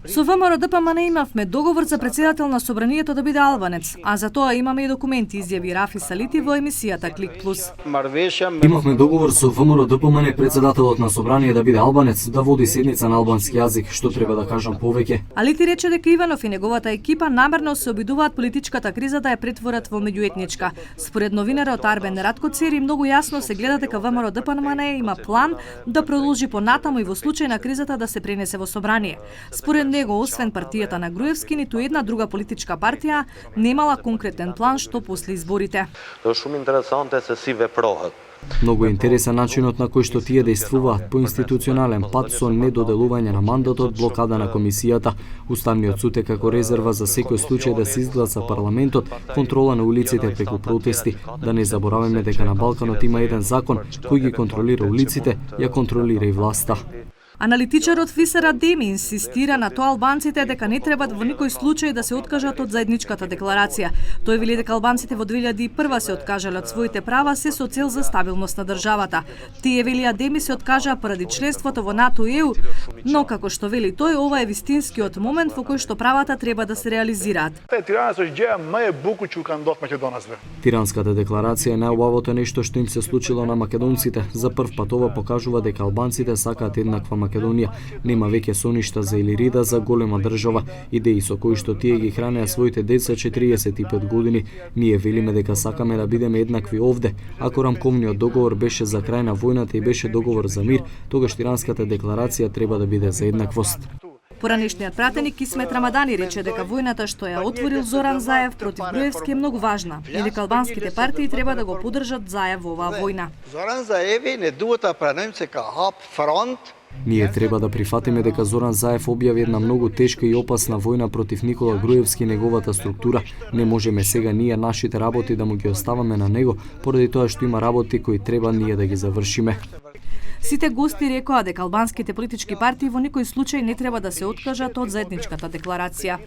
Со ВМРО-ДПМН имавме договор за председател на собранието да биде албанец, а за тоа имаме и документи, изјави Рафи Салити во емисијата Клик Плюс. Имавме договор со ВМРО-ДПМН председателот на собрание да биде албанец, да води седница на албански јазик, што треба да кажам повеќе. Алити рече дека Иванов и неговата екипа намерно се обидуваат политичката криза да ја претворат во меѓуетничка. Според новинарот Арбен Раткоцери многу јасно се гледа дека ВМРО-ДПМН има план да продолжи понатаму и во случај на кризата да се пренесе во собрание. Според него, освен партијата на Груевски, ниту една друга политичка партија немала конкретен план што после изборите. Многу интересен начинот на кој што тие действуваат по институционален пат со недоделување на мандатот, блокада на комисијата, Уставниот суд е како резерва за секој случај да се изгласа парламентот, контрола на улиците преку протести. Да не забораваме дека на Балканот има еден закон кој ги контролира улиците, ја контролира и власта. Аналитичарот Фисер Адеми инсистира на тоа албанците дека не треба во никој случај да се откажат од заедничката декларација. Тој вели дека албанците во 2001 се откажале од своите права се со цел за стабилност на државата. Тие, вели Адеми, се откажаа поради членството во НАТО и ЕУ, но како што вели тој, ова е вистинскиот момент во кој што правата треба да се реализираат. Тиранската декларација е најубавото нешто што им се случило на македонците. За прв пат ова покажува дека албанците сакаат еднаква Македонија, нема веќе соништа за Илирида за голема држава, идеи со кои што тие ги хранеа своите деца 45 години. Ние велиме дека сакаме да бидеме еднакви овде. Ако рамковниот договор беше за крај на војната и беше договор за мир, тогаш Тиранската декларација треба да биде за еднаквост. Поранешниот пратеник Кисмет Рамадани рече дека војната што ја отворил Зоран Заев против Груевски е многу важна и дека албанските партии треба да го поддржат Заев во оваа војна. Зоран Заеви не дуhet ta pranojmë se ka hap front. Ние треба да прифатиме дека Зоран Заев објави една многу тешка и опасна војна против Никола Груевски и неговата структура. Не можеме сега ние нашите работи да му ги оставаме на него, поради тоа што има работи кои треба ние да ги завршиме. Сите гости рекоа дека албанските политички партии во никој случај не треба да се откажат од заедничката декларација.